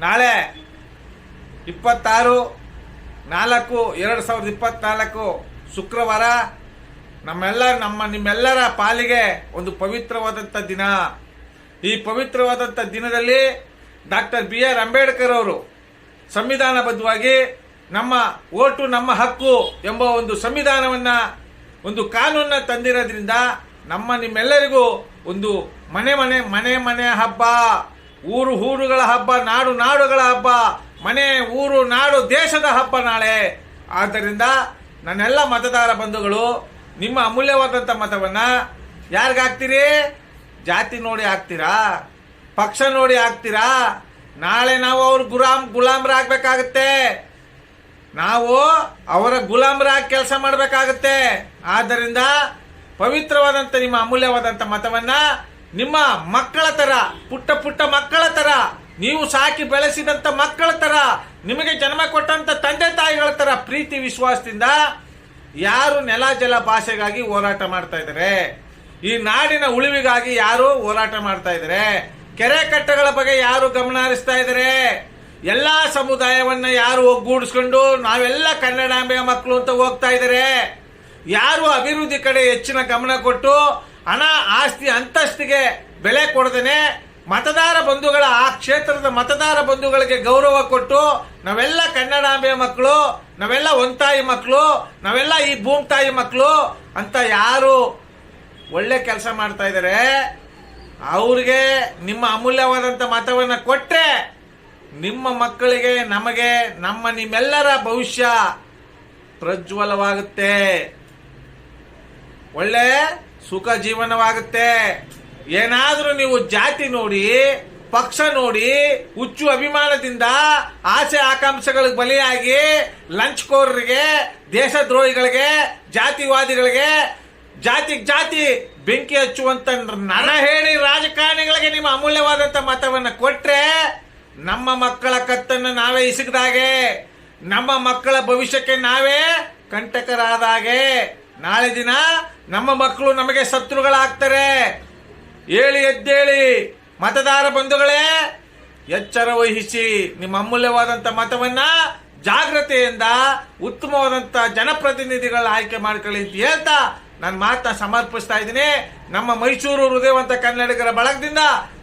ನಾಳೆ 26/4/2024 ಶುಕ್ರವಾರ ನಿಮ್ಮೆಲ್ಲರ ಪಾಲಿಗೆ ಒಂದು ಪವಿತ್ರವಾದಂಥ ದಿನ. ಈ ಪವಿತ್ರವಾದಂಥ ದಿನದಲ್ಲಿ ಡಾಕ್ಟರ್ BR ಅಂಬೇಡ್ಕರ್ ಅವರು ಸಂವಿಧಾನಬದ್ಧವಾಗಿ ನಮ್ಮ ಓಟು ನಮ್ಮ ಹಕ್ಕು ಎಂಬ ಒಂದು ಸಂವಿಧಾನವನ್ನ, ಒಂದು ಕಾನೂನನ್ನ ತಂದಿರೋದ್ರಿಂದ ನಿಮ್ಮೆಲ್ಲರಿಗೂ ಒಂದು ಮನೆ ಹಬ್ಬ, ಊರುಗಳ ಹಬ್ಬ, ನಾಡುಗಳ ಹಬ್ಬ, ಮನೆ ಊರು ನಾಡು ದೇಶದ ಹಬ್ಬ ನಾಳೆ. ಆದ್ದರಿಂದ ನನ್ನೆಲ್ಲ ಮತದಾರ ಬಂಧುಗಳು, ನಿಮ್ಮ ಅಮೂಲ್ಯವಾದಂಥ ಮತವನ್ನ ಯಾರಿಗಾಗ್ತೀರಿ? ಜಾತಿ ನೋಡಿ ಹಾಕ್ತೀರಾ? ಪಕ್ಷ ನೋಡಿ ಹಾಕ್ತೀರಾ? ನಾಳೆ ನಾವು ಅವ್ರ ಗುಲಾಮರಾಗಬೇಕಾಗತ್ತೆ. ನಾವು ಅವರ ಗುಲಾಮರಾಗಿ ಕೆಲಸ ಮಾಡಬೇಕಾಗತ್ತೆ. ಆದ್ದರಿಂದ ಪವಿತ್ರವಾದಂಥ ನಿಮ್ಮ ಅಮೂಲ್ಯವಾದಂಥ ಮತವನ್ನ ನಿಮ್ಮ ಮಕ್ಕಳ ತರ, ಪುಟ್ಟ ಮಕ್ಕಳ ತರ, ನೀವು ಸಾಕಿ ಬೆಳೆಸಿದಂತ ಮಕ್ಕಳ ತರ, ನಿಮಗೆ ಜನ್ಮ ಕೊಟ್ಟಂತ ತಂದೆ ತಾಯಿಗಳ ತರ ಪ್ರೀತಿ ವಿಶ್ವಾಸದಿಂದ ಯಾರು ನೆಲ ಜಲ ಭಾಷೆಗಾಗಿ ಹೋರಾಟ ಮಾಡ್ತಾ ಇದ್ದಾರೆ, ಈ ನಾಡಿನ ಉಳಿವಿಗಾಗಿ ಯಾರು ಹೋರಾಟ ಮಾಡ್ತಾ ಇದ್ದಾರೆ, ಕೆರೆ ಕಟ್ಟೆಗಳ ಬಗ್ಗೆ ಯಾರು ಗಮನ ಹರಿಸ್ತಾ ಇದ್ದಾರೆ, ಎಲ್ಲಾ ಸಮುದಾಯವನ್ನ ಯಾರು ಒಗ್ಗೂಡಿಸ್ಕೊಂಡು ನಾವೆಲ್ಲ ಕನ್ನಡಾಂಬೆಯ ಮಕ್ಕಳು ಅಂತ ಹೋಗ್ತಾ ಇದ್ದಾರೆ, ಯಾರು ಅಭಿವೃದ್ಧಿ ಕಡೆ ಹೆಚ್ಚಿನ ಗಮನ ಕೊಟ್ಟು ಹಣ ಆಸ್ತಿ ಅಂತಸ್ತಿಗೆ ಬೆಲೆ ಕೊಡದೇನೆ ಮತದಾರ ಬಂಧುಗಳ ಆ ಕ್ಷೇತ್ರದ ಮತದಾರ ಬಂಧುಗಳಿಗೆ ಗೌರವ ಕೊಟ್ಟು ನಾವೆಲ್ಲ ಕನ್ನಡಾಂಬೆಯ ಮಕ್ಕಳು, ನಾವೆಲ್ಲ ಒಂತಾಯಿ ಮಕ್ಕಳು, ನಾವೆಲ್ಲ ಈ ಭೂಮಿ ತಾಯಿ ಮಕ್ಕಳು ಅಂತ ಯಾರು ಒಳ್ಳೆ ಕೆಲಸ ಮಾಡ್ತಾ ಇದ್ದಾರೆ, ಅವ್ರಿಗೆ ನಿಮ್ಮ ಅಮೂಲ್ಯವಾದಂಥ ಮತವನ್ನ ಕೊಟ್ಟರೆ ನಿಮ್ಮ ಮಕ್ಕಳಿಗೆ, ನಮಗೆ, ನಿಮ್ಮೆಲ್ಲರ ಭವಿಷ್ಯ ಪ್ರಜ್ವಲವಾಗುತ್ತೆ, ಒಳ್ಳೆ ಸುಖ ಜೀವನವಾಗುತ್ತೆ. ಏನಾದ್ರೂ ನೀವು ಜಾತಿ ನೋಡಿ, ಪಕ್ಷ ನೋಡಿ, ಹುಚ್ಚು ಅಭಿಮಾನದಿಂದ ಆಸೆ ಆಕಾಂಕ್ಷೆಗಳಿಗೆ ಬಲಿಯಾಗಿ ಲಂಚ್ಕೋರರಿಗೆ, ದೇಶದ್ರೋಹಿಗಳಿಗೆ, ಜಾತಿವಾದಿಗಳಿಗೆ, ಜಾತಿ ಬೆಂಕಿ ಹಚ್ಚುವಂತ ನರಹೇಳಿ ರಾಜಕಾರಣಿಗಳಿಗೆ ನಿಮ್ಮ ಅಮೂಲ್ಯವಾದಂತ ಮತವನ್ನ ಕೊಟ್ರೆ ನಮ್ಮ ಮಕ್ಕಳ ಕತ್ತನ್ನು ನಾವೇ ಇಸಗದಾಗೆ, ನಮ್ಮ ಮಕ್ಕಳ ಭವಿಷ್ಯಕ್ಕೆ ನಾವೇ ಕಂಟಕರಾದಾಗೆ. ನಾಳೆ ದಿನ ನಮ್ಮ ಮಕ್ಕಳು ನಮಗೆ ಶತ್ರುಗಳಾಗ್ತಾರೆ. ಎದ್ದೇಳಿ ಮತದಾರ ಬಂಧುಗಳೇ, ಎಚ್ಚರ ವಹಿಸಿ ನಿಮ್ಮ ಅಮೂಲ್ಯವಾದಂತ ಮತವನ್ನ ಜಾಗೃತೆಯಿಂದ ಉತ್ತಮವಾದಂತ ಜನಪ್ರತಿನಿಧಿಗಳ ಆಯ್ಕೆ ಮಾಡ್ಕೊಳ್ಳಿ ಅಂತ ಹೇಳ್ತಾ ನಾನು ಮಾತನ್ನ ಸಮರ್ಪಿಸ್ತಾ ಇದ್ದೀನಿ. ನಮ್ಮ ಮೈಸೂರು ಹೃದಯವಂತ ಕನ್ನಡಿಗರ ಬಳಗದಿಂದ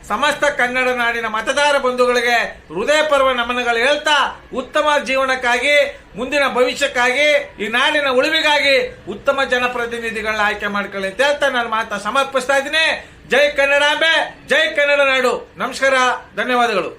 ಸಮಸ್ತ ಕನ್ನಡ ನಾಡಿನ ಮತದಾರ ಬಂಧುಗಳಿಗೆ ಹೃದಯಪೂರ್ವ ನಮನಗಳು ಹೇಳ್ತಾ, ಉತ್ತಮ ಜೀವನಕ್ಕಾಗಿ, ಮುಂದಿನ ಭವಿಷ್ಯಕ್ಕಾಗಿ, ಈ ನಾಡಿನ ಉಳಿವಿಗಾಗಿ ಉತ್ತಮ ಜನಪ್ರತಿನಿಧಿಗಳನ್ನ ಆಯ್ಕೆ ಮಾಡ್ಕೊಳ್ಳಿ ಅಂತ ಹೇಳ್ತಾ ನಾನು ಮಾತನ್ನ ಸಮರ್ಪಿಸ್ತಾ ಇದ್ದೀನಿ. ಜೈ ಕನ್ನಡಾಂಬೆ, ಜೈ ಕನ್ನಡ ನಾಡು. ನಮಸ್ಕಾರ, ಧನ್ಯವಾದಗಳು.